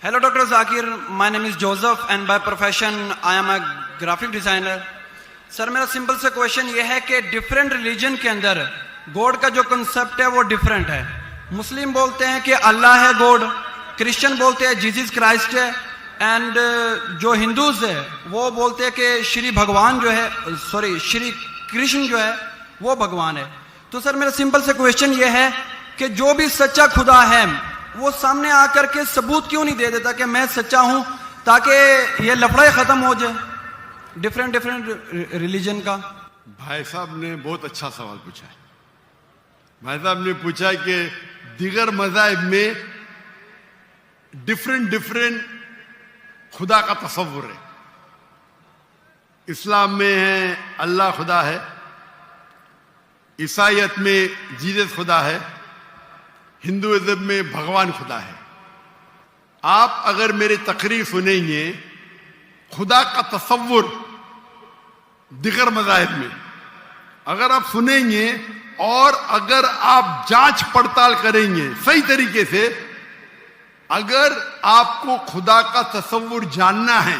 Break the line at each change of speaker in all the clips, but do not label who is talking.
Hello, Dr. Zakir. My name is Joseph and by profession I am a graphic designer. Sir मेरा simple सा question ये है कि different religion के अंदर गॉड का जो कंसेप्ट है वो डिफरेंट है. मुस्लिम बोलते हैं कि अल्लाह है गॉड, क्रिश्चियन बोलते हैं जीसस क्राइस्ट है, एंड जो हिंदूज है वो बोलते हैं कि श्री भगवान जो है श्री कृष्ण जो है वो भगवान है. तो सर मेरा सिंपल सा क्वेश्चन ये है कि जो भी सच्चा खुदा है वो सामने आकर के सबूत क्यों नहीं दे देता कि मैं सच्चा हूं, ताकि ये लफड़ा खत्म हो जाए डिफरेंट रिलीजन का.
भाई साहब ने बहुत अच्छा सवाल पूछा है. भाई साहब ने पूछा कि दीगर मज़ाहिब में डिफरेंट खुदा का तसव्वुर है. इस्लाम में है अल्लाह खुदा है, ईसाईयत में जीसस खुदा है, हिंदुइज्म में भगवान खुदा है. आप अगर मेरी तकरीर सुनेंगे खुदा का तसव्वुर दिगर मज़ाहिब में अगर आप सुनेंगे और अगर आप जांच पड़ताल करेंगे सही तरीके से, अगर आपको खुदा का तसव्वुर जानना है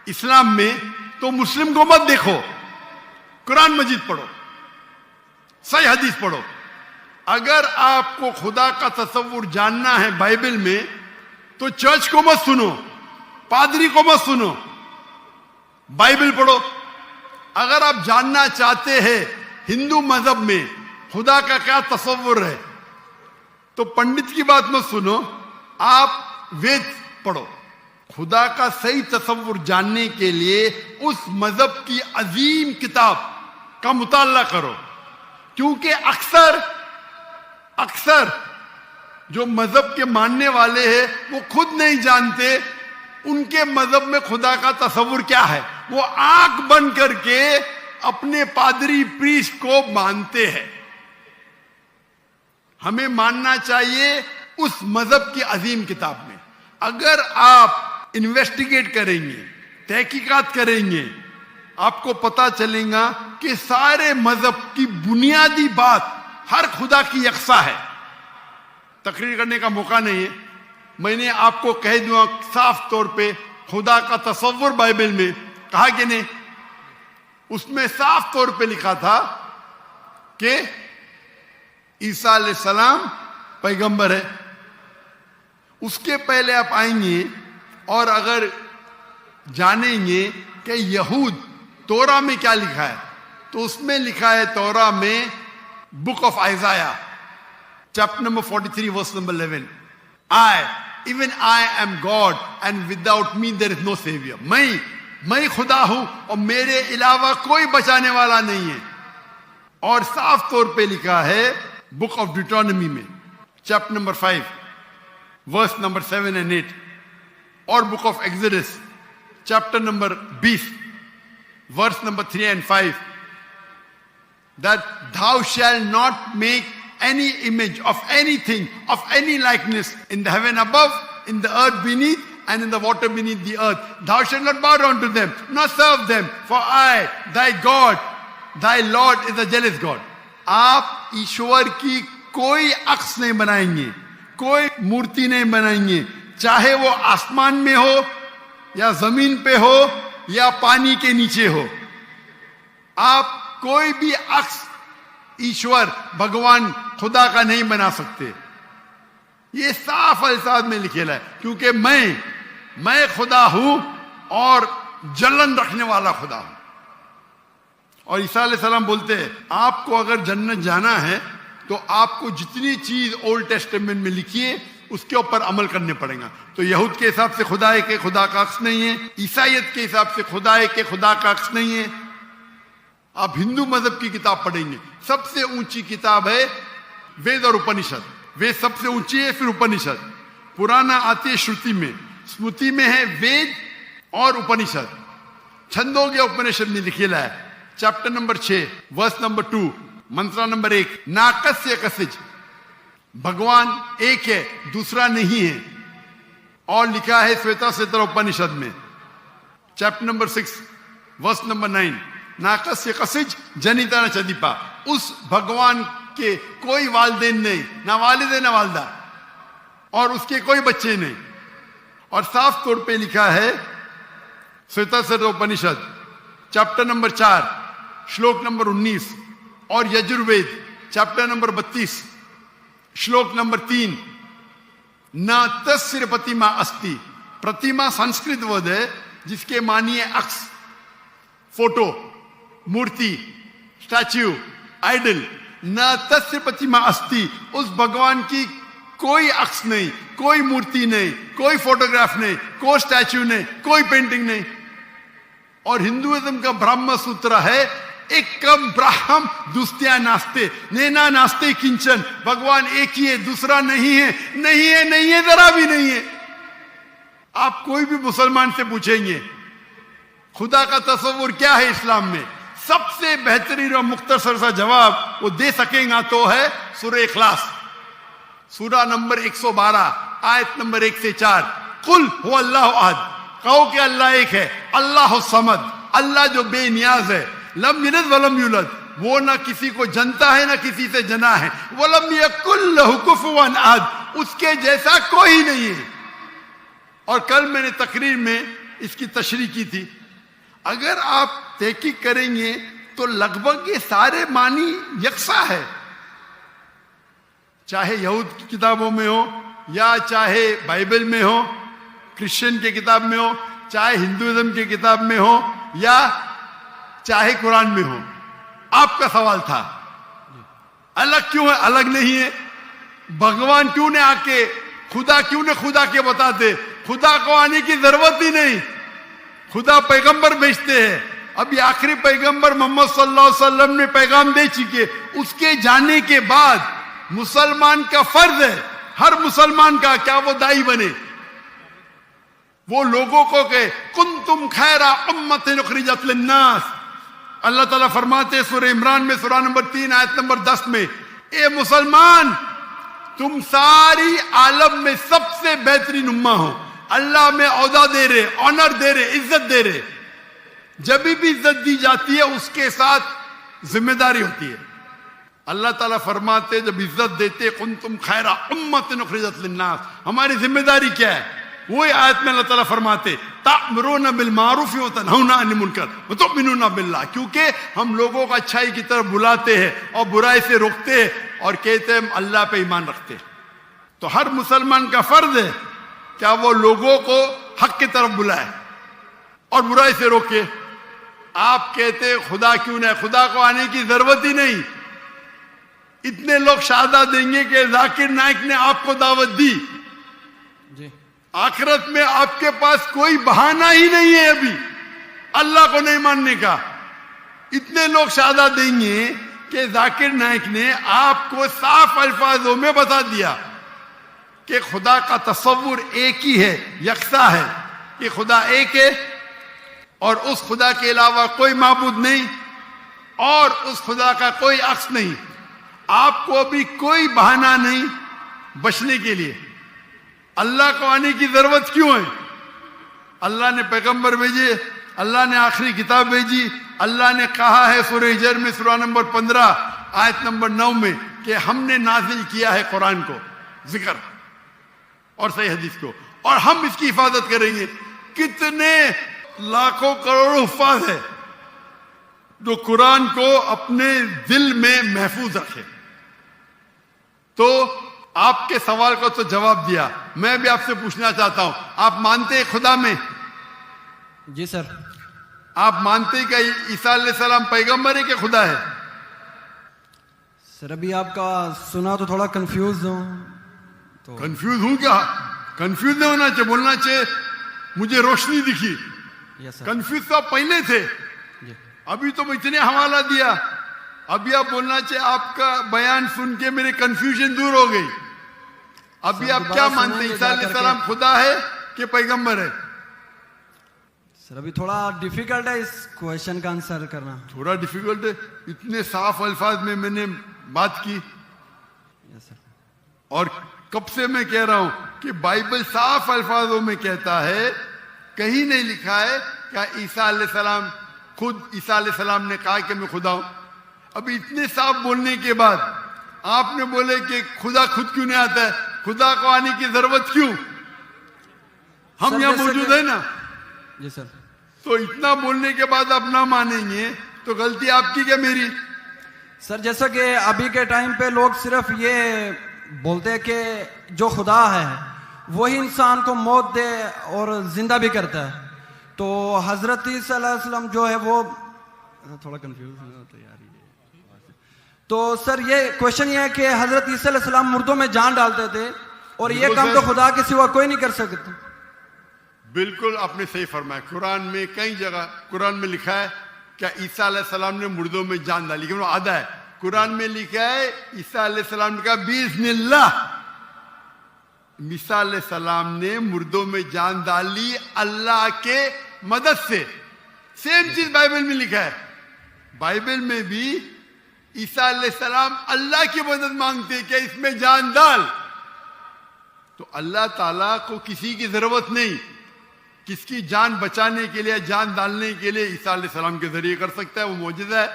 इस्लाम में तो मुस्लिम को मत देखो, कुरान मजीद पढ़ो, सही हदीस पढ़ो. अगर आपको खुदा का तसव्वुर जानना है बाइबल में तो चर्च को मत सुनो, पादरी को मत सुनो, बाइबल पढ़ो. अगर आप जानना चाहते हैं हिंदू मजहब में खुदा का क्या तसव्वुर है तो पंडित की बात मत सुनो, आप वेद पढ़ो. खुदा का सही तसव्वुर जानने के लिए उस मजहब की अजीम किताब का मुताला करो, क्योंकि अक्सर जो मजहब के मानने वाले हैं वो खुद नहीं जानते उनके मजहब में खुदा का तसव्वुर क्या है. वो आंख बंद करके अपने पादरी प्रीस्ट को मानते हैं. हमें मानना चाहिए उस मजहब की अजीम किताब में. अगर आप इन्वेस्टिगेट करेंगे, तहकीकात करेंगे, आपको पता चलेगा कि सारे मजहब की बुनियादी बात हर खुदा की यकसा है. तकरीर करने का मौका नहीं है, मैंने आपको कह दूंगा साफ तौर पे खुदा का तसव्वुर बाइबल में कहा कि नहीं, उसमें साफ तौर पे लिखा था कि ईसा अलैहिस्सलाम पैगंबर है. उसके पहले आप आएंगे और अगर जानेंगे कि यहूद तोरा में क्या लिखा है तो उसमें लिखा है तोरा में book of Isaiah chapter number 43 verse number 11, even I am God and without me there is no savior. मैं खुदा हूं और मेरे अलावा कोई बचाने वाला नहीं है. और साफ तौर पे लिखा है बुक ऑफ डिट्रोनॉमी में chapter number 5 verse number 7 and 8, और book of Exodus chapter number 20 verse number 3 and 5, that thou shalt not make any image of anything, of any likeness in the heaven above, in the earth beneath, and in the water beneath the earth. Thou shalt not bow down to them, nor serve them, for I, thy God, thy Lord is a jealous God. आप ईश्वर की कोई अक्स नहीं बनाएंगे, कोई मूर्ति नहीं बनाएंगे, चाहे वो आसमान में हो या जमीन पे हो या पानी के नीचे हो. आप कोई भी अक्स ईश्वर भगवान खुदा का नहीं बना सकते. ये साफ अल्फाज में लिखेला है, क्योंकि मैं खुदा हूं और जलन रखने वाला खुदा हूं. और ईसा अलैहिस्सलाम बोलते हैं आपको अगर जन्नत जाना है तो आपको जितनी चीज ओल्ड टेस्टामेंट में लिखी है उसके ऊपर अमल करने पड़ेगा. तो यहूद के हिसाब से खुदा है कि खुदा का अक्स नहीं है, ईसाईयत के हिसाब से खुदा है कि खुदा का अक्स नहीं है. आप हिंदू मजहब की किताब पढ़ेंगे, सबसे ऊंची किताब है वेद और उपनिषद. वेद सबसे ऊंची है, फिर उपनिषद. पुराना आती है श्रुति में, स्मृति में है वेद और उपनिषद. छंदोग्य उपनिषद में लिखेला है चैप्टर नंबर 6 वर्स नंबर 2 मंत्र नंबर 1, नाकस्य कसिज, भगवान एक है दूसरा नहीं है. और लिखा है श्वेता क्षेत्र उपनिषद में चैप्टर नंबर 6 वर्स नंबर 9, नाकस्य कसिज जनिता न चदीपा. उस भगवान के कोई वालिदैन नहीं, ना वालिद ना वालदा, और उसके कोई बच्चे नहीं. اور صاف طور پہ لکھا ہے श्वेताश्वतर उपनिषद चैप्टर नंबर 4 श्लोक नंबर 19 और यजुर्वेद चैप्टर नंबर 32 श्लोक नंबर 3 न तस्य प्रतिमा अस्ति। प्रतिमा संस्कृत वर्ड है जिसके मानिए अक्स, फोटो, मूर्ति, स्टैच्यू, आइडल। न तस्य प्रतिमा अस्ति, उस भगवान की कोई अक्स नहीं, कोई मूर्ति नहीं, कोई फोटोग्राफ नहीं, कोई स्टैच्यू नहीं, कोई पेंटिंग नहीं। और हिंदुइज्म का ब्रह्म सूत्र है एकम ब्रह्म द्वितीया नास्ते, नैना नास्ते किंचन। भगवान एक ही है, दूसरा नहीं है, नहीं है, नहीं है, जरा भी नहीं है। आप कोई भी मुसलमान से पूछेंगे खुदा का तस्वुर क्या है इस्लाम में, सबसे बेहतरीन और मुख्तसर सा जवाब वो दे सकेगा तो है सूरह इखलास, सूरा नंबर 112 आयत नंबर 1 से 4। कुल हो अल्लाह अहद, कहो कि अल्लाह एक है, अल्लाह समद, अल्लाह जो बेनियाज है, लम यलिद वलम यूलद, वो ना किसी को जनता है ना किसी से जना है, वलम यकुल लहु कुफुवन अहद, उसके जैसा कोई नहीं है। और कल मैंने तकरीर में इसकी तशरीह की थी। अगर आप तहकीक करेंगे तो लगभग ये सारे मानी यकसा है, चाहे यहूद की किताबों में हो या चाहे बाइबल में हो, क्रिश्चियन की किताब में हो, चाहे हिंदुइज्म की किताब में हो या चाहे कुरान में हो। आपका सवाल था अलग क्यों है, अलग नहीं है। भगवान क्यों ने आके, खुदा क्यों ने खुदा के बताते, खुदा को आने की जरूरत ही नहीं, खुदा पैगंबर भेजते हैं। अभी आखिरी पैगंबर मोहम्मद सल्लल्लाहु अलैहि वसल्लम ने पैगाम दे चुके, उसके जाने के बाद मुसलमान का फर्ज है, हर मुसलमान का, क्या वो दाई बने, वो लोगों को कहे कुंतुम खैरा उम्मतिन उखरिजत लिन्नास। अल्लाह ताला फरमाते सूरह इमरान में सूरा नंबर 3 आयत नंबर 10 में, ए मुसलमान तुम सारी आलम में सबसे बेहतरीन उम्मा हो। अल्लाह में औदा दे रहे, ऑनर दे रहे, इज्जत दे रहे। जब भी इज्जत दी जाती है उसके साथ जिम्मेदारी होती है। अल्लाह ताला फरमाते जब इज्जत देते कुंतुम खैरा उम्मतिन उखरिजत लिन्नास, हमारी जिम्मेदारी क्या है? वही आयत में अल्लाह ताला फरमाते तामुरूना बिल मारूफ व तनहौना अनिल मुनकर व तुमिनूना बिल्लाह, क्योंकि हम लोगों को अच्छाई की तरफ बुलाते हैं और बुराई से रोकते हैं और कहते हैं हम अल्लाह पे ईमान रखते हैं। तो हर मुसलमान का फर्ज है क्या वो लोगों को हक की तरफ बुलाए और बुराई से रोके। आप कहते हैं खुदा क्यों नहीं, खुदा को आने की जरूरत ही नहीं। इतने लोग शहादत देंगे कि जाकिर नाइक ने आपको दावत दी
जी,
आखिरत में आपके पास कोई बहाना ही नहीं है अभी अल्लाह को नहीं मानने का। इतने लोग शहादत देंगे कि जाकिर नाइक ने आपको साफ अल्फाजों में बता दिया कि खुदा का तस्वुर एक ही है, यकसा है, कि खुदा एक है और उस खुदा के अलावा कोई माबूद नहीं और उस खुदा का कोई अक्स नहीं। आपको अभी कोई बहाना नहीं बचने के लिए। अल्लाह को आने की जरूरत क्यों है? अल्लाह ने पैगंबर भेजे, अल्लाह ने आखिरी किताब भेजी, अल्लाह ने कहा है सूरह हिजर में सूरा नंबर 15 आयत नंबर 9 में कि हमने नाजिल किया है कुरान को, जिक्र और सही हदीस को, और हम इसकी हिफाजत करेंगे। कितने लाखों करोड़ों हुफ्फाज है जो कुरान को अपने दिल में महफूज रखे। तो आपके सवाल को तो जवाब दिया। मैं भी आपसे पूछना चाहता हूं, आप मानते हैं खुदा में?
जी सर।
आप मानते हैं कि ईसा अलैहिस्सलाम पैगंबर है कि खुदा है?
सर अभी आपका सुना तो थोड़ा कंफ्यूज हूँ। तो
कंफ्यूज हूं क्या? कंफ्यूज नहीं होना चाहिए, बोलना चाहिए मुझे रोशनी दिखी।
Yes sir.
कंफ्यूज तो आप पहले थे,
जी
अभी तो इतने हवाला दिया। अभी आप बोलना चाहिए आपका बयान सुन के मेरे कंफ्यूजन दूर हो गई। अभी आप क्या मानते हैं, ईसा अलैहिस्सलाम खुदा है कि पैगंबर है?
सर अभी थोड़ा डिफिकल्ट है इस क्वेश्चन का आंसर करना।
थोड़ा डिफिकल्ट है, इतने साफ अल्फाज में मैंने बात की।
Yes sir.
और कब से मैं कह रहा हूं कि बाइबल साफ अल्फाजों में कहता है, कहीं नहीं लिखा है क्या ईसा अलैहिस्सलाम खुद ईसा अलैहिस्सलाम ने कहा कि मैं खुदा हूं। अभी इतने साफ बोलने के बाद आपने बोले कि खुदा खुद क्यों नहीं आता है, खुदा को आने की जरूरत क्यों? हम
सर,
यहाँ
जैसे
मौजूद
कि-
है ना,
जी सर।
तो इतना बोलने के बाद आप ना मानेंगे तो गलती आपकी क्या मेरी?
सर जैसा कि अभी के टाइम पे लोग सिर्फ ये बोलते हैं कि जो खुदा है वही इंसान को मौत दे और जिंदा भी करता है, तो हजरत ईसा अलैहिस्सलाम जो है वो थोड़ा कंफ्यूज होता है यार ये। तो सर ये क्वेश्चन ये है कि हजरत ईसा अलैहिस्सलाम मुर्दों में जान डालते थे और ये
बिल्कुल
काम
सर।
तो खुदा के सिवा कोई नहीं कर सकता।
बिल्कुल आपने सही फरमाया। कुरान में कई जगह कुरान में लिखा है क्या ईसा अलैहिस्सलाम ने मुर्दों में जान डाली, क्यों आधा है कुरान में लिखा है ईसा अलैहिस्सलाम ने कहा बिस्मिल्लाह, ईसा अलैहिस्सलाम ने मुर्दों में जान डाली अल्लाह के मदद से। सेम चीज बाइबल में लिखा है, बाइबल में भी ईसा अलैहिस्सलाम अल्लाह की मदद मांगते क्या इसमें जान डाल, तो अल्लाह ताला को किसी की जरूरत नहीं, किसकी जान बचाने के लिए जान डालने के लिए ईसा अलैहिस्सलाम के जरिए कर सकता है, वो मौजूदा है।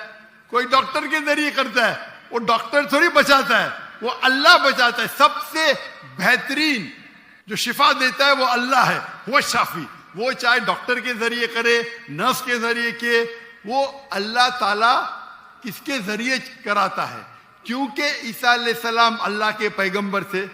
कोई डॉक्टर के जरिए करता है, वो डॉक्टर थोड़ी बचाता है, वो अल्लाह बचाता है। सबसे बेहतरीन जो शिफा देता है वो अल्लाह है, वो शाफी। वो चाहे डॉक्टर के जरिए करे, नर्स के जरिए के, वो अल्लाह ताला किसके जरिए कराता है, क्योंकि ईसा अलैहिस्सलाम अल्लाह के पैगंबर थे,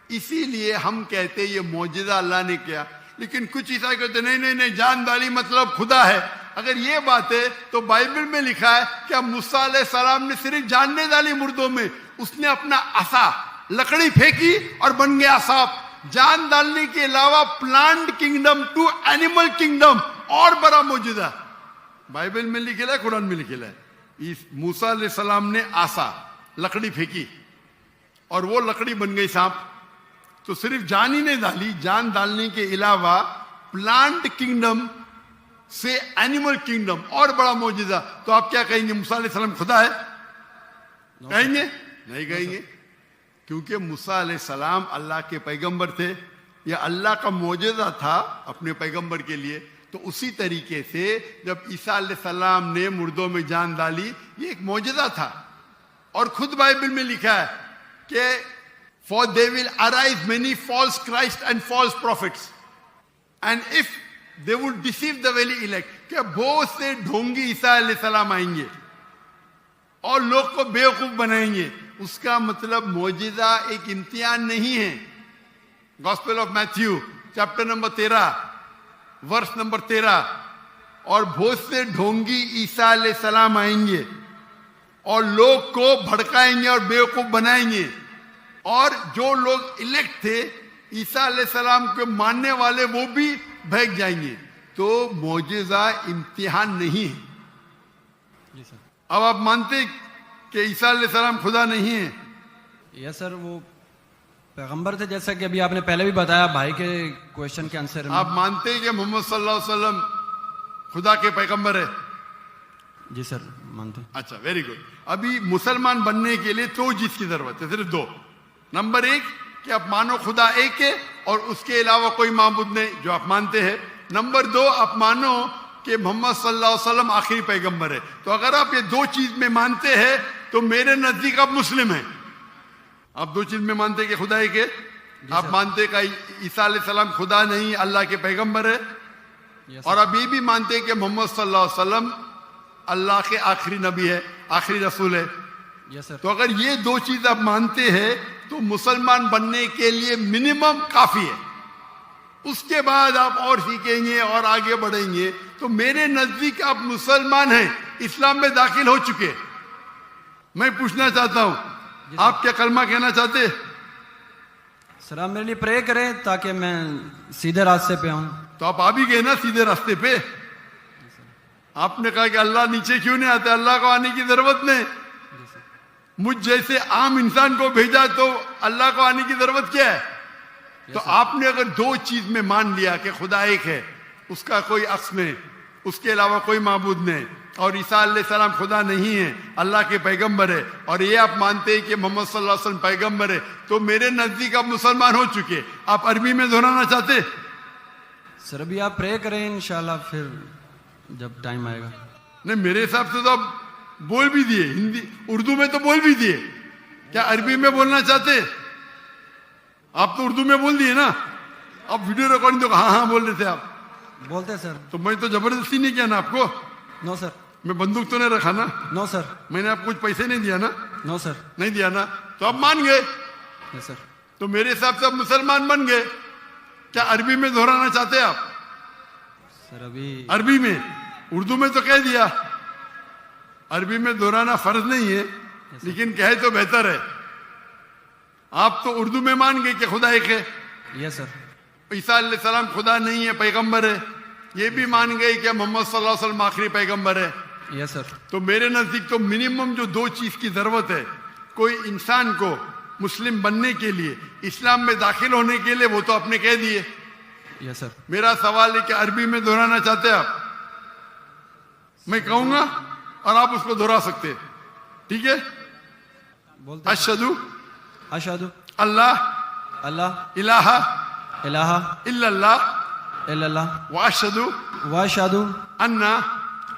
इसीलिए हम कहते ये मौजूदा अल्लाह ने किया। लेकिन कुछ ईसाई कहते नहीं नहीं नहीं जान डाली मतलब खुदा है। अगर ये बात है तो बाइबल में लिखा है क्या मूसा अलैहिस्सलाम ने सिर्फ जान नहीं डाली मुर्दों में, उसने अपना असा लकड़ी फेंकी और बन गया सांप। जान डालने के अलावा plant kingdom to animal kingdom और बड़ा मौजूदा बाइबल में लिखेला है, कुरान में लिखेला है। इस मूसा अलैहिस्सलाम ने आसा लकड़ी फेंकी और वो लकड़ी बन गई सांप। तो सिर्फ जान ही नहीं डाली, जान डालने के अलावा प्लांट किंगडम से एनिमल किंगडम और बड़ा मौजूदा। तो आप क्या कहेंगे मूसा अलैहिस्सलाम खुदा है? कहेंगे नहीं कहेंगे, क्योंकि मूसा अलैहिस्सलाम अल्लाह के पैगंबर थे, यह अल्लाह का मौजूदा था अपने पैगंबर के लिए। तो उसी तरीके से जब ईसा अलैहिस्सलाम ने मुर्दों में जान डाली, ये एक मौजूदा था। और खुद बाइबल में लिखा है कि for they will arise many false Christ and false prophets, and if they would deceive the very elect, क्या बहुत से ढोंगी ईसा अलैहिस्सलाम आएंगे और लोग को बेवकूफ बनाएंगे। उसका मतलब मौजूदा एक इम्तिहान नहीं है। Gospel of Matthew chapter number 13 वर्ष नंबर 13, और बहुत से ढोंगी ईसा अलैहिस्सलाम आएंगे और लोग को भड़काएंगे और बेवकूफ बनाएंगे, और जो लोग इलेक्ट थे ईसा अलैहिस्सलाम को मानने वाले वो भी भाग जाएंगे। तो मौजूदा इम्तिहान नहीं है। अब आप मानते कि ईसा अलैहिस्सलाम खुदा नहीं है?
यस सर, वो पैगंबर थे, जैसा कि अभी आपने पहले भी बताया भाई के क्वेश्चन के आंसर में।
आप मानते हैं कि मोहम्मद सल्लल्लाहु अलैहि वसल्लम खुदा के पैगंबर है?
जी सर मानते।
अच्छा, वेरी गुड। अभी मुसलमान बनने के लिए दो चीज की जरूरत है, सिर्फ दो। नंबर एक कि आप मानो खुदा एक है और उसके अलावा कोई माबूद नहीं, जो आप मानते हैं। नंबर दो, आप मानो कि मोहम्मद सल्लल्लाहु अलैहि वसल्लम आखिरी पैगंबर है। तो अगर आप ये दो चीज में मानते हैं तो मेरे नजदीक आप मुस्लिम हैं। आप दो चीज में मानते हैं कि खुदा एक है, आप मानते हैं कि ईसा अलैहिस्सलाम खुदा नहीं अल्लाह के पैगंबर है, और आप ये भी मानते हैं कि मोहम्मद सल्लल्लाहु अलैहि वसल्लम अल्लाह के आखिरी नबी है, आखिरी रसूल है। तो अगर ये दो चीज आप मानते हैं तो मुसलमान बनने के लिए मिनिमम काफी है। उसके बाद आप और सीखेंगे और आगे बढ़ेंगे। तो मेरे नजदीक आप मुसलमान हैं, इस्लाम में दाखिल हो चुके। मैं पूछना चाहता हूं, आप क्या कलमा कहना चाहते?
सर आप मेरे लिए प्रे करें ताकि मैं सीधे रास्ते पे आऊं।
तो आप आ भी गए ना सीधे रास्ते पे। आपने कहा कि अल्लाह नीचे क्यों नहीं आता, अल्लाह को आने की जरूरत नहीं। मुझ जैसे आम इंसान को भेजा तो अल्लाह को आने की जरूरत क्या है? तो आपने अगर दो चीज में मान लिया कि खुदा एक है, उसका कोई अक्स नहीं, उसके अलावा कोई माबूद नहीं, और ईसा अलैहिस्सलाम खुदा नहीं है, अल्लाह के पैगंबर है, और ये आप मानते हैं कि मोहम्मद सल्लल्लाहु अलैहि वसल्लम पैगंबर है, तो मेरे नजदीक आप मुसलमान हो चुके। आप अरबी में दोहराना चाहते?
सर अभी आप प्रे करें, इंशाल्लाह फिर जब टाइम आएगा।
नहीं, मेरे हिसाब से तो आप बोल भी दिए, हिंदी उर्दू में तो बोल भी दिए। क्या अरबी में बोलना चाहते? आप तो उर्दू में बोल दिए ना। आप वीडियो रिकॉर्डिंग तो हाँ हाँ बोल रहे थे आप,
बोलते हैं सर.
तो मैं तो जबरदस्ती नहीं किया ना आपको,
नो सर.
मैं बंदूक तो नहीं रखा ना,
नो सर.
मैंने आपको कुछ पैसे नहीं दिया ना,
नो सर.
नहीं दिया ना, तो आप मान गए,
यस सर.
तो मेरे हिसाब से आप मुसलमान बन गए. क्या अरबी में दोहराना चाहते हैं आप?
सर अभी
अरबी में, उर्दू में तो कह दिया, अरबी में दोहराना फर्ज नहीं है, लेकिन कहे तो बेहतर है. आप तो उर्दू में मान गए कि खुदा एक है,
यस सर.
ईसा अलैहिस्सलाम खुदा नहीं है, पैगंबर है. ये भी मान गए कि मोहम्मद सल्लल्लाहु अलैहि वसल्लम आखिरी पैगंबर है.
Yes sir.
तो मेरे नजदीक तो मिनिमम जो दो चीज की जरूरत है कोई इंसान को मुस्लिम बनने के लिए, इस्लाम में दाखिल होने के लिए, वो तो आपने कह दिए.
Yes sir.
मेरा सवाल है कि अरबी में दोहराना चाहते हैं आप? मैं कहूंगा और आप उसको दोहरा सकते हैं, ठीक है?
बोलते हैं.
अशहदु
अशहदु
अल्लाह
अल्लाह
इलाहा
इलाहा
इल्लल्लाह
इल्लल्लाह
व अशहदु
व अशहदु
अन्ना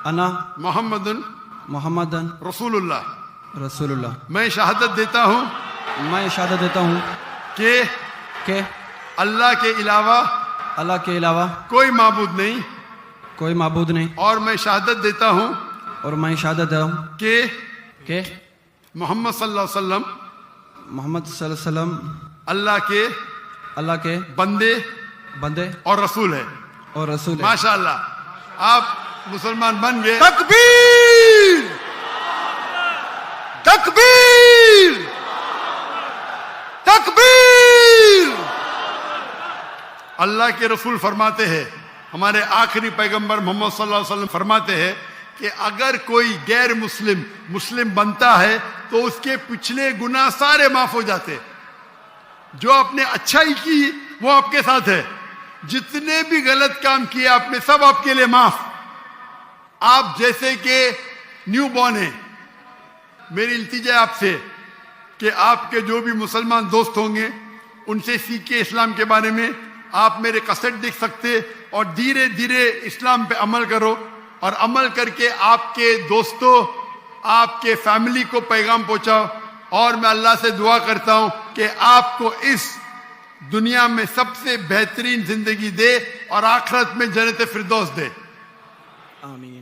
अन्ना
मोहम्मदुन
मुहम्मदन
रसूलुल्लाह.
रसूलुल्लाह.
मैं शहादत देता हूं
मैं शहादत देता हूँ
कि
कि
अल्लाह के अलावा
अल्लाह के अलावा
कोई माबूद नहीं,
कोई माबूद नहीं,
और मैं शहादत देता हूं
और मैं शहादत देता हूँ
कि
कि
मोहम्मद सल्लल्लाहु अलैहि वसल्लम
मोहम्मद सल्लल्लाहु अलैहि वसल्लम
अल्लाह के
बंदे
बंदे और रसूल है.
और रसूल है.
माशाअल्लाह, आप मुसलमान बन गए. तकबीर तकबीर तकबीर. अल्लाह के रसूल फरमाते हैं, हमारे आखिरी पैगंबर मोहम्मद सल्लल्लाहु अलैहि वसल्लम फरमाते हैं कि अगर कोई गैर मुस्लिम मुस्लिम बनता है तो उसके पिछले गुनाह सारे माफ हो जाते. जो आपने अच्छाई की वो आपके साथ है, जितने भी गलत काम किए आपने सब आपके लिए माफ. आप जैसे कि न्यू बॉर्न है, मेरी इल्तिजा है आपसे कि आपके जो भी मुसलमान दोस्त होंगे उनसे सीखे इस्लाम के बारे में. आप मेरे कैसेट देख सकते और धीरे धीरे इस्लाम पे अमल करो, और अमल करके आपके दोस्तों आपके फैमिली को पैगाम पहुंचाओ. और मैं अल्लाह से दुआ करता हूं कि आपको इस दुनिया में सबसे बेहतरीन जिंदगी दे और आखिरत में जन्नत फिरदौस दे.
आमीन.